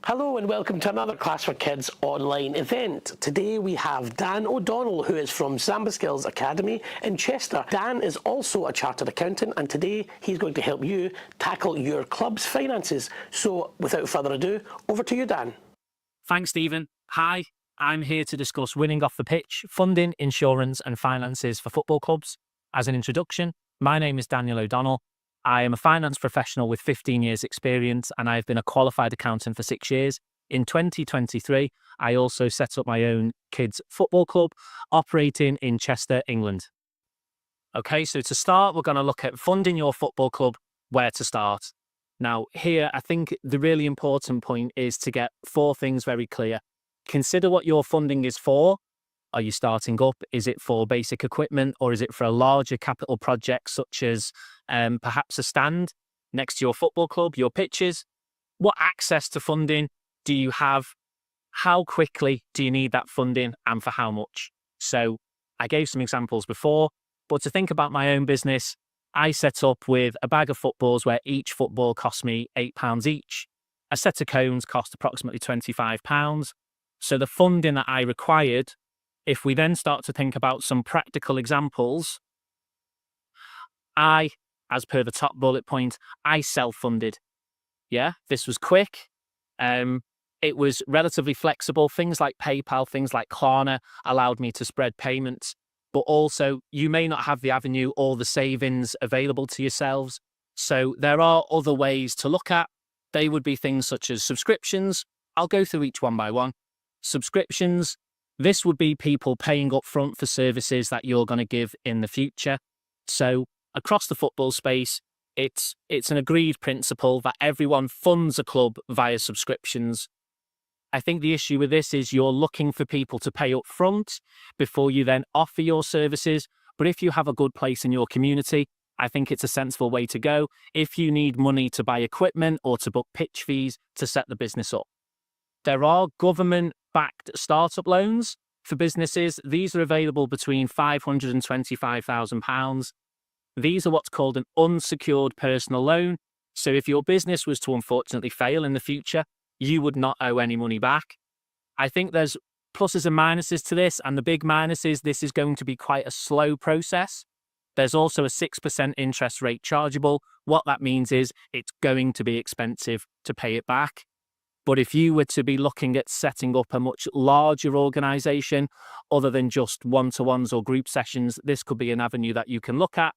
Hello and welcome to another Class for Kids online event. Today we have Dan O'Donnell, who is from Samba Skills Academy in Chester. Dan is also a chartered accountant, and today he's going to help you tackle your club's finances. So without further ado, over to you, Dan. Thanks, Stephen. Hi, I'm here to discuss winning off the pitch, funding, insurance and finances for football clubs. As an introduction, my name is Daniel O'Donnell. I am a finance professional with 15 years experience, and I've been a qualified accountant for 6 years. In 2023, I also set up my own kids football club operating in Chester, England. Okay, so to start, we're going to look at funding your football club, where to start. Now, here, I think the really important point is to get 4 things very clear. Consider what your funding is for. Are you starting up? Is it for basic equipment, or is it for a larger capital project such as perhaps a stand next to your football club, your pitches? What access to funding do you have? How quickly do you need that funding, and for how much? So I gave some examples before, but to think about my own business, I set up with a bag of footballs where each football cost me £8 each. A set of cones cost approximately £25. So the funding that I required, if we then start to think about some practical examples, as per the top bullet point, I self-funded. Yeah, this was quick. It was relatively flexible. Things like PayPal, things like Klarna allowed me to spread payments, but also you may not have the avenue or the savings available to yourselves. So there are other ways to look at. They would be things such as subscriptions. I'll go through each one by one. Subscriptions. This would be people paying up front for services that you're going to give in the future. So across the football space, it's an agreed principle that everyone funds a club via subscriptions. I think the issue with this is you're looking for people to pay up front before you then offer your services. But if you have a good place in your community, I think it's a sensible way to go. If you need money to buy equipment or to book pitch fees to set the business up. There are government-backed startup loans for businesses. These are available between £500 and £25,000. These are what's called an unsecured personal loan. So if your business was to unfortunately fail in the future, you would not owe any money back. I think there's pluses and minuses to this, and the big minus is this is going to be quite a slow process. There's also a 6% interest rate chargeable. What that means is it's going to be expensive to pay it back. But if you were to be looking at setting up a much larger organisation, other than just one-to-ones or group sessions, this could be an avenue that you can look at.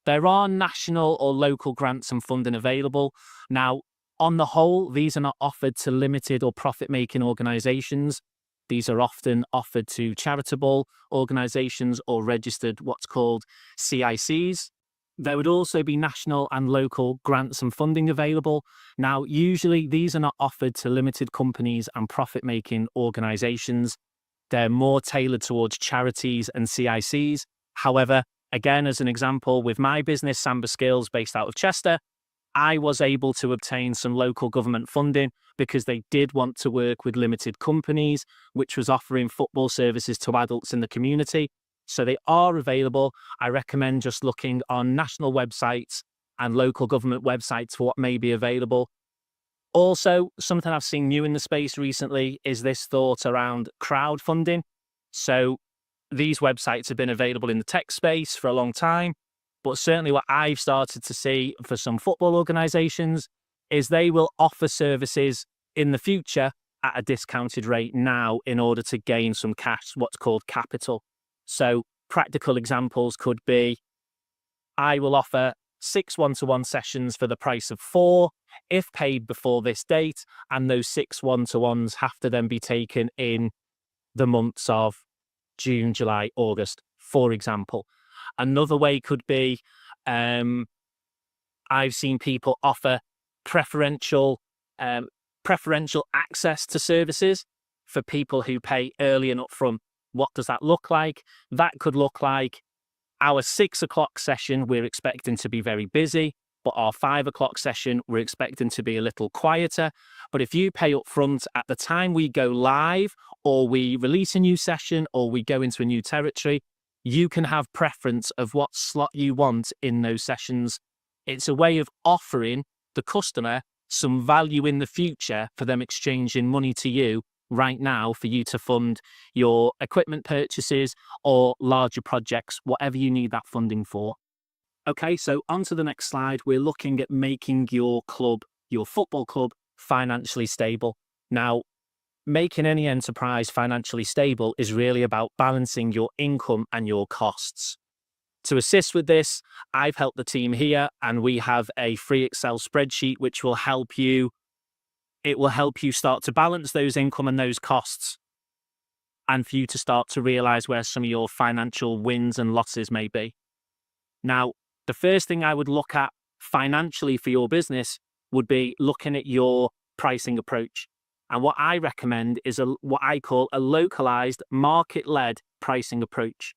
There are national or local grants and funding available. Now, on the whole, these are not offered to limited or profit-making organisations. These are often offered to charitable organisations or registered what's called CICs. There would also be national and local grants and funding available. Now, usually these are not offered to limited companies and profit-making organisations. They're more tailored towards charities and CICs. However, again, as an example, with my business, Samba Skills, based out of Chester, I was able to obtain some local government funding because they did want to work with limited companies, which was offering football services to adults in the community. So they are available. I recommend just looking on national websites and local government websites for what may be available. Also, something I've seen new in the space recently is this thought around crowdfunding. So these websites have been available in the tech space for a long time, but certainly what I've started to see for some football organisations is they will offer services in the future at a discounted rate now in order to gain some cash, what's called capital. So practical examples could be, I will offer 6 one-to-one sessions for the price of 4 if paid before this date, and those 6 one-to-ones have to then be taken in the months of June, July, August, for example. Another way could be, I've seen people offer preferential access to services for people who pay early and upfront. What does that look like? That could look like our 6 o'clock session, we're expecting to be very busy, but our 5 o'clock session, we're expecting to be a little quieter. But if you pay up front at the time we go live, or we release a new session, or we go into a new territory, you can have preference of what slot you want in those sessions. It's a way of offering the customer some value in the future for them exchanging money to you right now for you to fund your equipment purchases or larger projects, whatever you need that funding for. Okay, so on to the next slide. We're looking at making your club, your football club, financially stable. Now, making any enterprise financially stable is really about balancing your income and your costs. To assist with this, I've helped the team here, and we have a free Excel spreadsheet which will help you. It will help you start to balance those income and those costs, and for you to start to realize where some of your financial wins and losses may be. Now, the first thing I would look at financially for your business would be looking at your pricing approach. And what I recommend is what I call a localized, market-led pricing approach.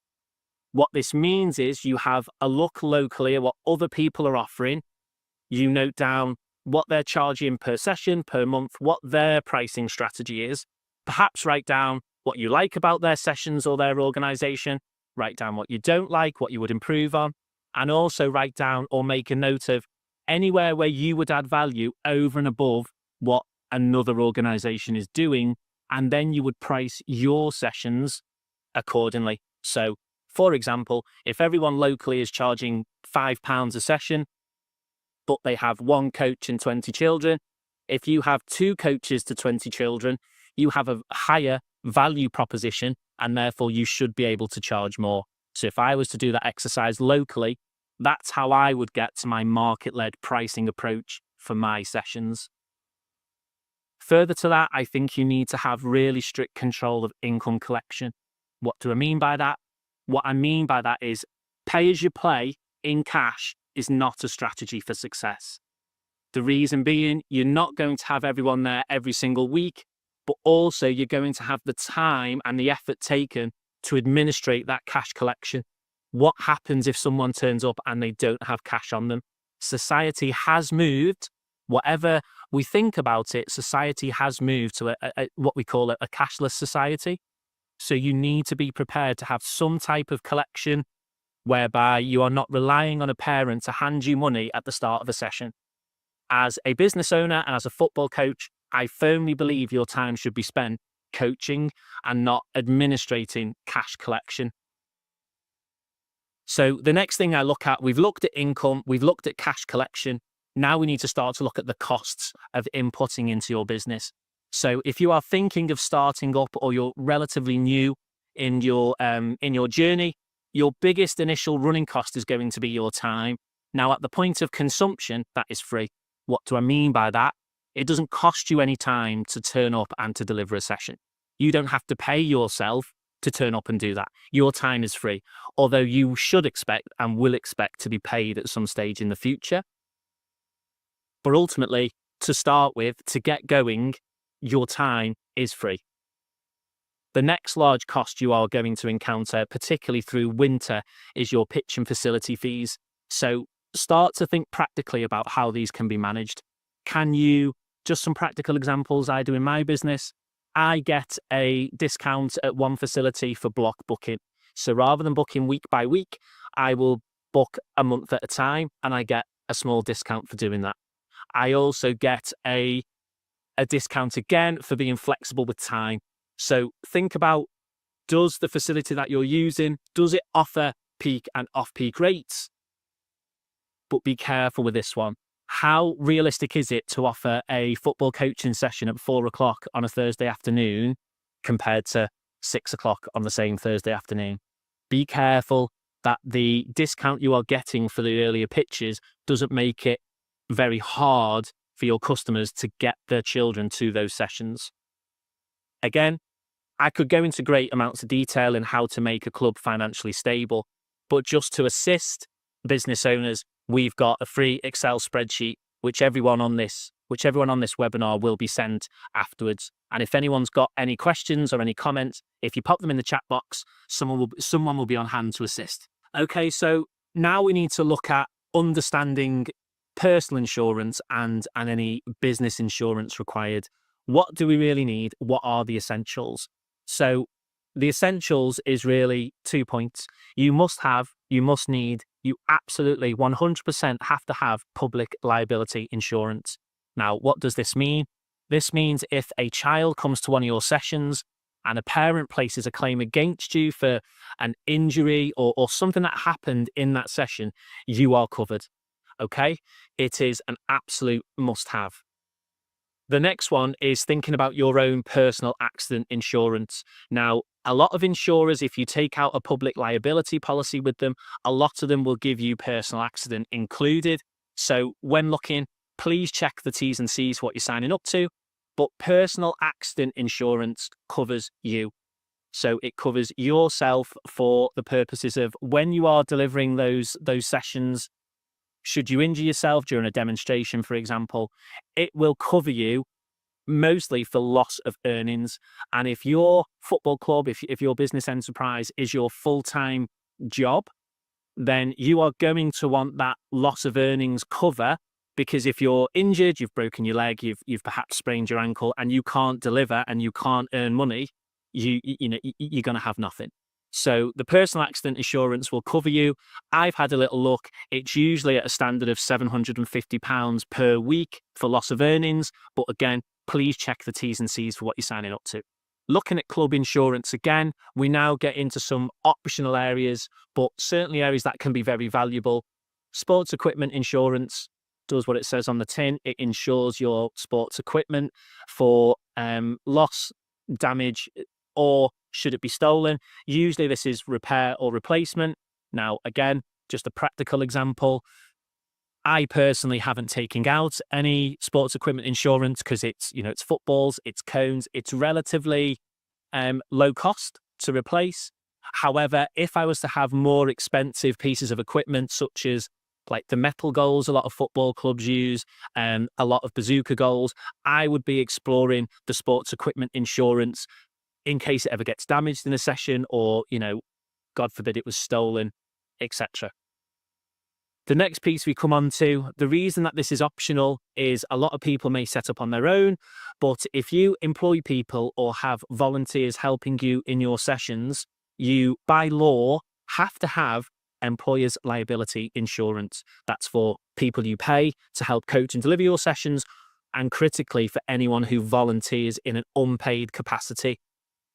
What this means is you have a look locally at what other people are offering. You note down what they're charging per session, per month, what their pricing strategy is. Perhaps write down what you like about their sessions or their organization. Write down what you don't like, what you would improve on. And also write down or make a note of anywhere where you would add value over and above what another organization is doing. And then you would price your sessions accordingly. So, for example, if everyone locally is charging £5 a session, but they have one coach and 20 children, if you have two coaches to 20 children, you have a higher value proposition, and therefore you should be able to charge more. So if I was to do that exercise locally, that's how I would get to my market-led pricing approach for my sessions. Further to that, I think you need to have really strict control of income collection. What do I mean by that? What I mean by that is pay as you play in cash is not a strategy for success. The reason being, you're not going to have everyone there every single week, but also you're going to have the time and the effort taken to administrate that cash collection. What happens if someone turns up and they don't have cash on them? Society has moved, whatever we think about it, society has moved to what we call a cashless society. So you need to be prepared to have some type of collection whereby you are not relying on a parent to hand you money at the start of a session. As a business owner and as a football coach, I firmly believe your time should be spent coaching and not administrating cash collection. So the next thing I look at, we've looked at income, we've looked at cash collection. Now we need to start to look at the costs of inputting into your business. So if you are thinking of starting up or you're relatively new in your journey, your biggest initial running cost is going to be your time. Now, at the point of consumption, that is free. What do I mean by that? It doesn't cost you any time to turn up and to deliver a session. You don't have to pay yourself to turn up and do that. Your time is free, although you should expect and will expect to be paid at some stage in the future. But ultimately, to start with, to get going, your time is free. The next large cost you are going to encounter, particularly through winter, is your pitch and facility fees. So start to think practically about how these can be managed. Can you, just some practical examples I do in my business, I get a discount at one facility for block booking. So rather than booking week by week, I will book a month at a time and I get a small discount for doing that. I also get a discount again for being flexible with time. So think about, does the facility that you're using, does it offer peak and off-peak rates? But be careful with this one. How realistic is it to offer a football coaching session at 4 o'clock on a Thursday afternoon compared to 6 o'clock on the same Thursday afternoon? Be careful that the discount you are getting for the earlier pitches doesn't make it very hard for your customers to get their children to those sessions. Again, I could go into great amounts of detail in how to make a club financially stable, but just to assist business owners, we've got a free Excel spreadsheet, which everyone on this webinar will be sent afterwards. And if anyone's got any questions or any comments, if you pop them in the chat box, someone will be on hand to assist. Okay, so now we need to look at understanding personal insurance and any business insurance required. What do we really need? What are the essentials? So the essentials is really 2 points. You must have, you must need, you absolutely 100% have to have public liability insurance. Now, what does this mean? This means if a child comes to one of your sessions and a parent places a claim against you for an injury or something that happened in that session, you are covered. Okay? It is an absolute must have. The next one is thinking about your own personal accident insurance. Now, a lot of insurers, if you take out a public liability policy with them, a lot of them will give you personal accident included. So when looking, please check the T's and C's for what you're signing up to. But personal accident insurance covers you. So it covers yourself for the purposes of when you are delivering those sessions. Should you injure yourself during a demonstration, for example, it will cover you mostly for loss of earnings. And if your football club, if your business enterprise is your full-time job, then you are going to want that loss of earnings cover, because if you're injured, you've broken your leg, you've perhaps sprained your ankle, and you can't deliver and you can't earn money, you're going to have nothing. So the personal accident insurance will cover you. I've had a little look. It's usually at a standard of £750 per week for loss of earnings. But again, please check the T's and C's for what you're signing up to. Looking at club insurance again, we now get into some optional areas, but certainly areas that can be very valuable. Sports equipment insurance does what it says on the tin. It insures your sports equipment for loss, damage, or should it be stolen. Usually this is repair or replacement. Now, again, just a practical example. I personally haven't taken out any sports equipment insurance because it's footballs, it's cones, it's relatively low cost to replace. However, if I was to have more expensive pieces of equipment, such as like the metal goals a lot of football clubs use, and a lot of bazooka goals, I would be exploring the sports equipment insurance in case it ever gets damaged in a session, or, God forbid it was stolen, etc. The next piece we come on to, the reason that this is optional is a lot of people may set up on their own, but if you employ people or have volunteers helping you in your sessions, you, by law, have to have employer's liability insurance. That's for people you pay to help coach and deliver your sessions, and critically for anyone who volunteers in an unpaid capacity.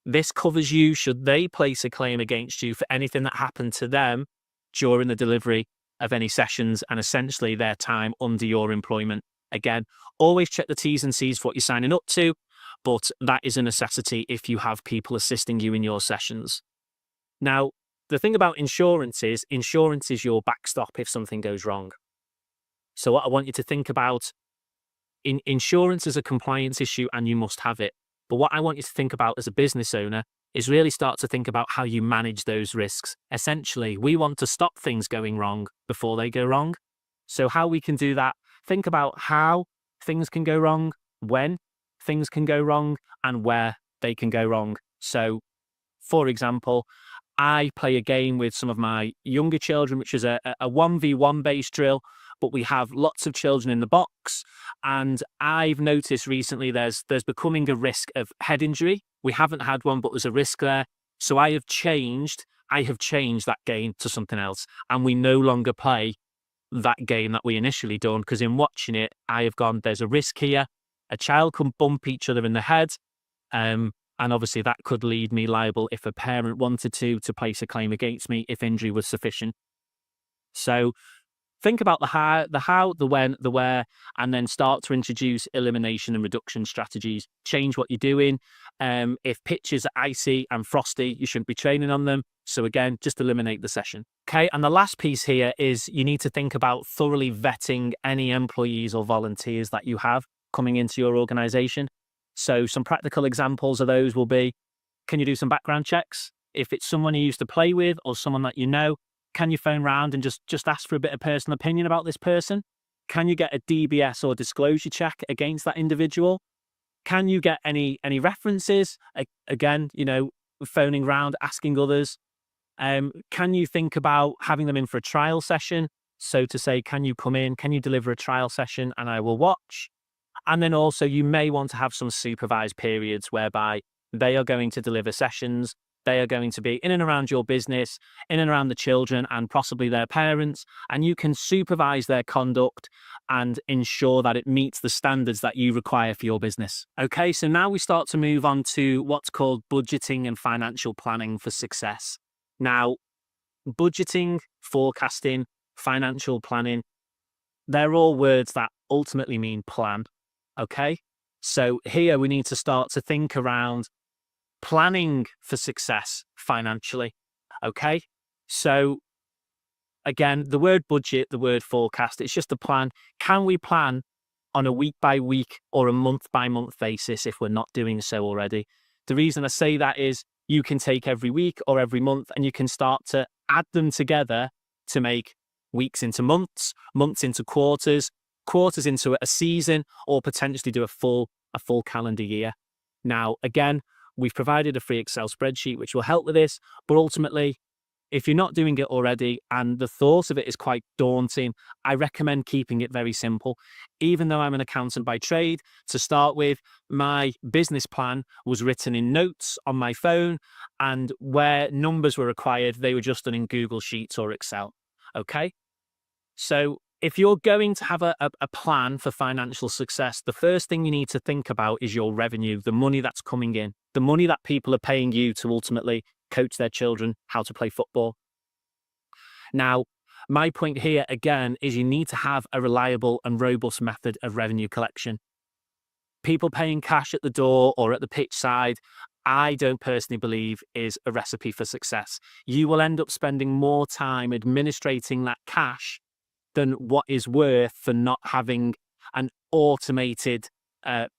This covers you should they place a claim against you for anything that happened to them during the delivery of any sessions and essentially their time under your employment. Again, always check the T's and C's for what you're signing up to, but that is a necessity if you have people assisting you in your sessions. Now, the thing about insurance is your backstop if something goes wrong. So what I want you to think about, insurance is a compliance issue and you must have it. But what I want you to think about as a business owner is really start to think about how you manage those risks. Essentially, we want to stop things going wrong before they go wrong. So how we can do that, think about how things can go wrong, when things can go wrong, and where they can go wrong. So, for example, I play a game with some of my younger children, which is a 1v1 based drill, but we have lots of children in the box. And I've noticed recently there's becoming a risk of head injury. We haven't had one, but there's a risk there. So I have changed that game to something else. And we no longer play that game that we initially done, because in watching it, I have gone, there's a risk here. A child can bump each other in the head. And obviously that could lead me liable if a parent wanted to place a claim against me if injury was sufficient. So think about the how, the when, the where, and then start to introduce elimination and reduction strategies. Change what you're doing. If pitches are icy and frosty, you shouldn't be training on them. So again, just eliminate the session. Okay, and the last piece here is you need to think about thoroughly vetting any employees or volunteers that you have coming into your organization. So some practical examples of those will be, can you do some background checks? If it's someone you used to play with or someone that you know, can you phone round and just ask for a bit of personal opinion about this person? Can you get a DBS or disclosure check against that individual? Can you get any references? Again, phoning round, asking others. Can you think about having them in for a trial session? So to say, can you come in? Can you deliver a trial session and I will watch? And then also you may want to have some supervised periods whereby they are going to deliver sessions. They are going to be in and around your business, in and around the children and possibly their parents, and you can supervise their conduct and ensure that it meets the standards that you require for your business. Okay, so now we start to move on to what's called budgeting and financial planning for success. Now, budgeting, forecasting, financial planning, they're all words that ultimately mean plan. Okay, so here we need to start to think around planning for success financially. Okay, so again, the word budget, the word forecast, it's just a plan. Can we plan on a week by week or a month by month basis if we're not doing so already? The reason I say that is you can take every week or every month and you can start to add them together to make weeks into months, months into quarters, quarters into a season, or potentially do a full calendar year. Now, again, we've provided a free Excel spreadsheet which will help with this, but ultimately, if you're not doing it already and the thought of it is quite daunting, I recommend keeping it very simple. Even though I'm an accountant by trade, to start with, my business plan was written in notes on my phone, and where numbers were required, they were just done in Google Sheets or Excel. Okay? So if you're going to have a plan for financial success, the first thing you need to think about is your revenue, the money that's coming in, the money that people are paying you to ultimately coach their children how to play football. Now, my point here again is you need to have a reliable and robust method of revenue collection. People paying cash at the door or at the pitch side, I don't personally believe is a recipe for success. You will end up spending more time administrating that cash than what is worth for not having an automated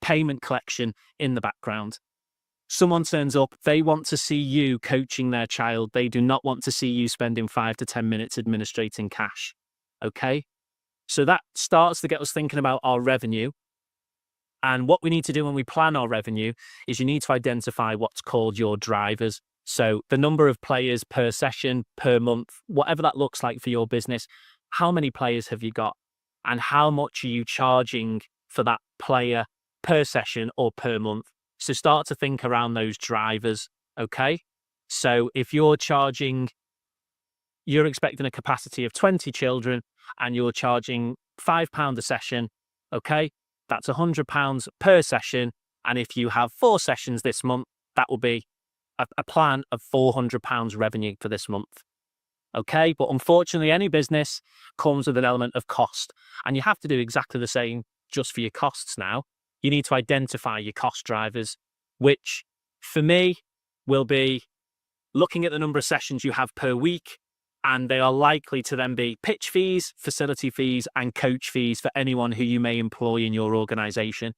payment collection in the background. Someone turns up, they want to see you coaching their child. They do not want to see you spending 5 to 10 minutes administrating cash. Okay? So that starts to get us thinking about our revenue. And what we need to do when we plan our revenue is you need to identify what's called your drivers. So the number of players per session, per month, whatever that looks like for your business. How many players have you got? And how much are you charging for that player per session or per month? So start to think around those drivers, okay? So if you're expecting a capacity of 20 children and you're charging £5 a session, okay? That's £100 per session. And if you have 4 sessions this month, that will be a plan of £400 revenue for this month. Okay, but unfortunately, any business comes with an element of cost, and you have to do exactly the same just for your costs now. You need to identify your cost drivers, which for me will be looking at the number of sessions you have per week, and they are likely to then be pitch fees, facility fees, and coach fees for anyone who you may employ in your organization.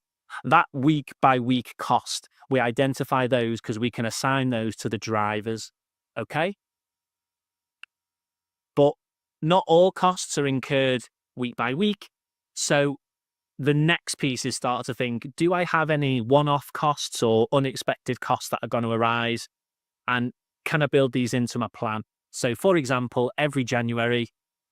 That week by week cost, we identify those because we can assign those to the drivers. Okay? But not all costs are incurred week by week. So the next piece is start to think, do I have any one-off costs or unexpected costs that are going to arise? And can I build these into my plan? So for example, every January,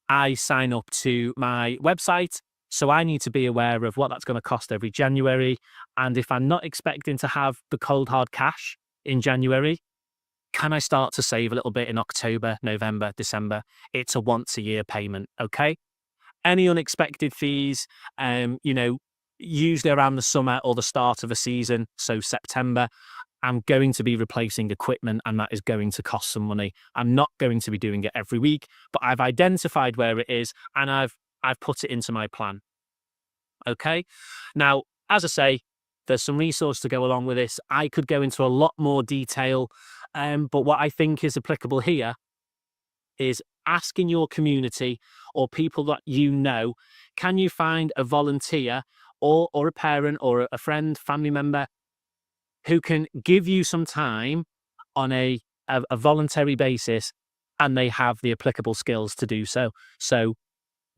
I sign up to my website. So I need to be aware of what that's going to cost every January. And if I'm not expecting to have the cold hard cash in January, can I start to save a little bit in October, November, December? It's a once a year payment, okay? Any unexpected fees, usually around the summer or the start of a season, so September, I'm going to be replacing equipment and that is going to cost some money. I'm not going to be doing it every week, but I've identified where it is and I've put it into my plan, okay? Now, as I say, there's some resource to go along with this. I could go into a lot more detail, but what I think is applicable here is asking your community or people that you know, can you find a volunteer or a parent or a friend, family member who can give you some time on a voluntary basis and they have the applicable skills to do so. So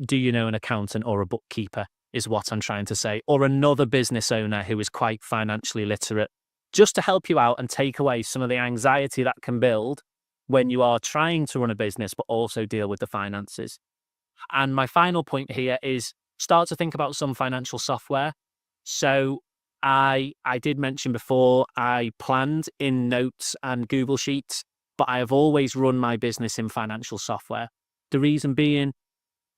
do you know an accountant or a bookkeeper is what I'm trying to say, or another business owner who is quite financially literate, just to help you out and take away some of the anxiety that can build when you are trying to run a business, but also deal with the finances. And my final point here is start to think about some financial software. So I did mention before, I planned in notes and Google Sheets, but I have always run my business in financial software. The reason being,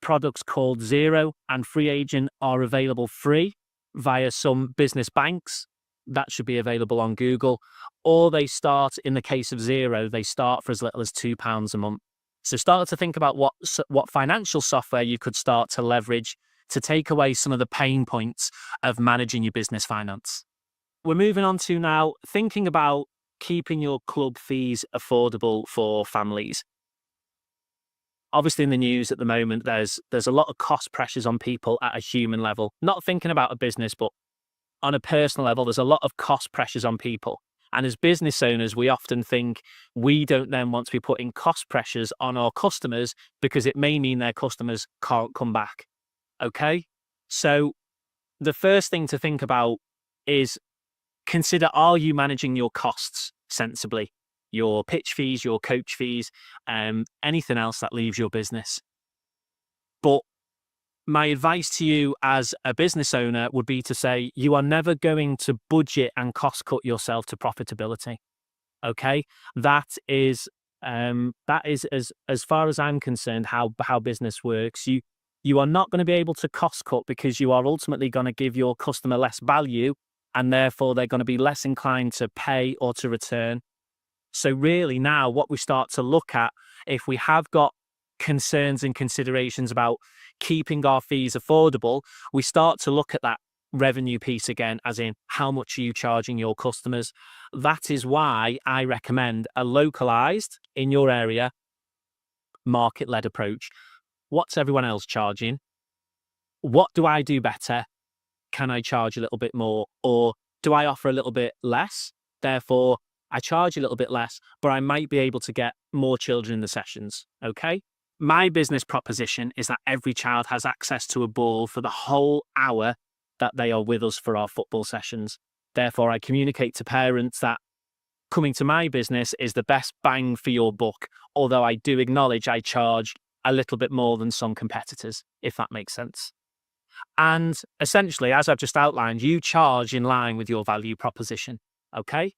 products called Zero and Free Agent are available free via some business banks. That should be available on Google. Or they start, in the case of Zero, they start for as little as £2 a month. So start to think about what financial software you could start to leverage to take away some of the pain points of managing your business finance. We're moving on to now thinking about keeping your club fees affordable for families. Obviously, in the news at the moment, there's a lot of cost pressures on people at a human level. Not thinking about a business, but on a personal level, there's a lot of cost pressures on people. And as business owners, we often think we don't then want to be putting cost pressures on our customers because it may mean their customers can't come back. Okay? So the first thing to think about is consider, are you managing your costs sensibly? Your pitch fees, your coach fees, anything else that leaves your business. But my advice to you as a business owner would be to say you are never going to budget and cost cut yourself to profitability. Okay, that is as far as I'm concerned how business works. You are not going to be able to cost cut because you are ultimately going to give your customer less value, and therefore they're going to be less inclined to pay or to return. So really now what we start to look at, if we have got concerns and considerations about keeping our fees affordable, we start to look at that revenue piece again, as in how much are you charging your customers? That is why I recommend a localized, in your area, market-led approach. What's everyone else charging? What do I do better? Can I charge a little bit more? Or do I offer a little bit less? Therefore, I charge a little bit less, but I might be able to get more children in the sessions. Okay? My business proposition is that every child has access to a ball for the whole hour that they are with us for our football sessions. Therefore, I communicate to parents that coming to my business is the best bang for your buck, although I do acknowledge I charge a little bit more than some competitors, if that makes sense. And essentially, as I've just outlined, you charge in line with your value proposition. Okay?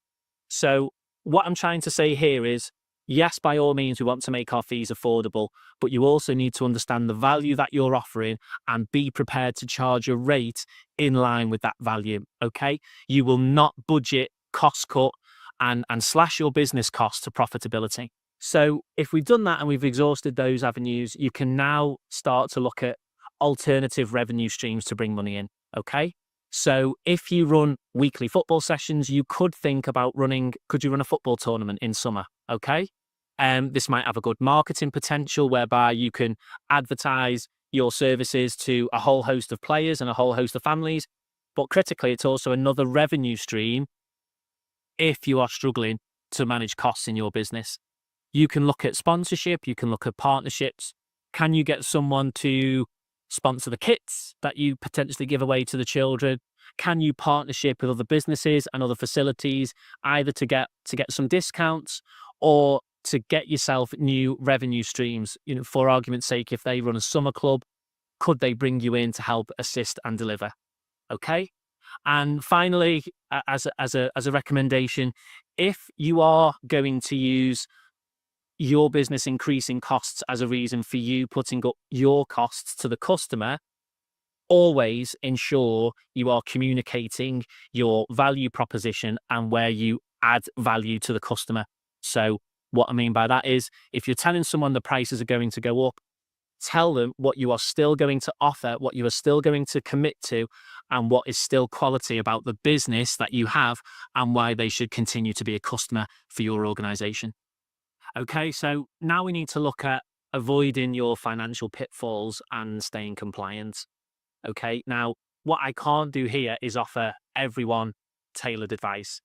So what I'm trying to say here is, yes, by all means, we want to make our fees affordable, but you also need to understand the value that you're offering and be prepared to charge a rate in line with that value, okay? You will not budget, cost cut, and slash your business costs to profitability. So if we've done that and we've exhausted those avenues, you can now start to look at alternative revenue streams to bring money in, okay? So if you run weekly football sessions, you could think about could you run a football tournament in summer? Okay. This might have a good marketing potential whereby you can advertise your services to a whole host of players and a whole host of families. But critically, it's also another revenue stream if you are struggling to manage costs in your business. You can look at sponsorship, you can look at partnerships. Can you get someone to sponsor the kits that you potentially give away to the children? Can you partnership with other businesses and other facilities, either to get some discounts or to get yourself new revenue streams? You know, for argument's sake, if they run a summer club, could they bring you in to help assist and deliver? Okay. And finally, as a recommendation, if you are going to use your business increasing costs as a reason for you putting up your costs to the customer, always ensure you are communicating your value proposition and where you add value to the customer. So what I mean by that is, if you're telling someone the prices are going to go up, tell them what you are still going to offer, what you are still going to commit to, and what is still quality about the business that you have and why they should continue to be a customer for your organization. Okay, so now we need to look at avoiding your financial pitfalls and staying compliant. Okay, now what I can't do here is offer everyone tailored advice,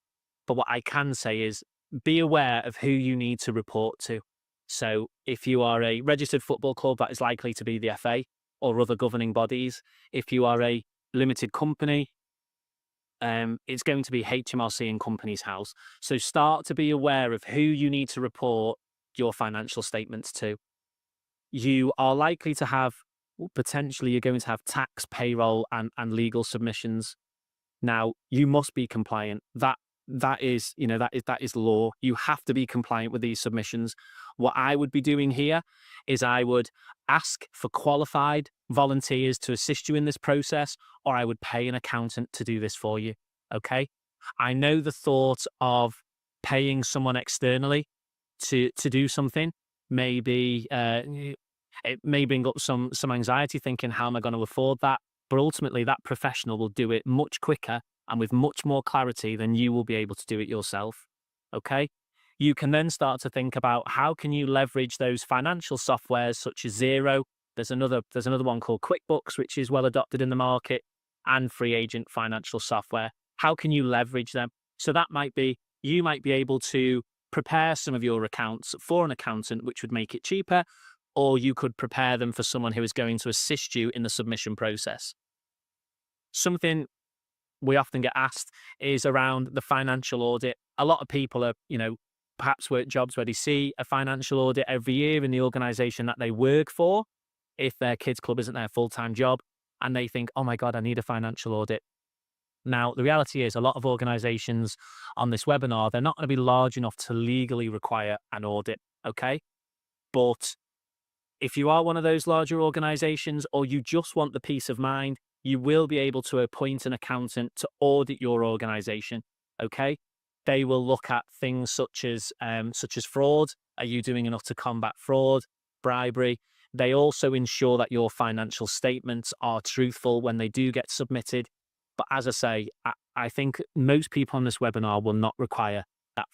but what I can say is be aware of who you need to report to. So if you are a registered football club, that is likely to be the FA or other governing bodies. If you are a limited company, it's going to be HMRC and Companies House. So start to be aware of who you need to report your financial statements to. You are likely to have, potentially you're going to have tax, payroll and legal submissions. Now, you must be compliant. That that is, that is law. You have to be compliant with these submissions. What I would be doing here is I would ask for qualified volunteers to assist you in this process, or I would pay an accountant to do this for you. Okay. I know the thought of paying someone externally to do something maybe it may bring up some anxiety, thinking, how am I going to afford that? But ultimately, that professional will do it much quicker and with much more clarity than you will be able to do it yourself. Okay. You can then start to think about how can you leverage those financial softwares such as Xero. There's another one called QuickBooks, which is well adopted in the market, and free agent financial software. How can you leverage them? So that might be, you might be able to prepare some of your accounts for an accountant, which would make it cheaper, or you could prepare them for someone who is going to assist you in the submission process. Something we often get asked is around the financial audit. A lot of people are, perhaps work jobs where they see a financial audit every year in the organization that they work for, if their kids club isn't their full-time job, and they think, oh my God, I need a financial audit. Now, the reality is a lot of organizations on this webinar, they're not going to be large enough to legally require an audit, okay? But if you are one of those larger organizations, or you just want the peace of mind, you will be able to appoint an accountant to audit your organization, okay? They will look at things such as fraud. Are you doing enough to combat fraud, bribery? They also ensure that your financial statements are truthful when they do get submitted. But as I say, I think most people on this webinar will not require that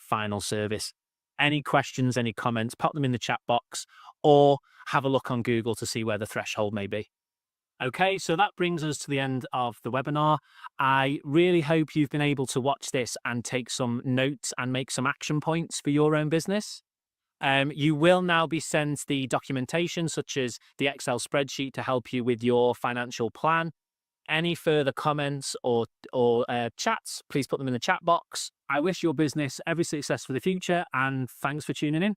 final service. Any questions, any comments, pop them in the chat box, or have a look on Google to see where the threshold may be. Okay, so that brings us to the end of the webinar. I really hope you've been able to watch this and take some notes and make some action points for your own business. You will now be sent the documentation, such as the Excel spreadsheet, to help you with your financial plan. Any further comments or chats, please put them in the chat box. I wish your business every success for the future, and thanks for tuning in.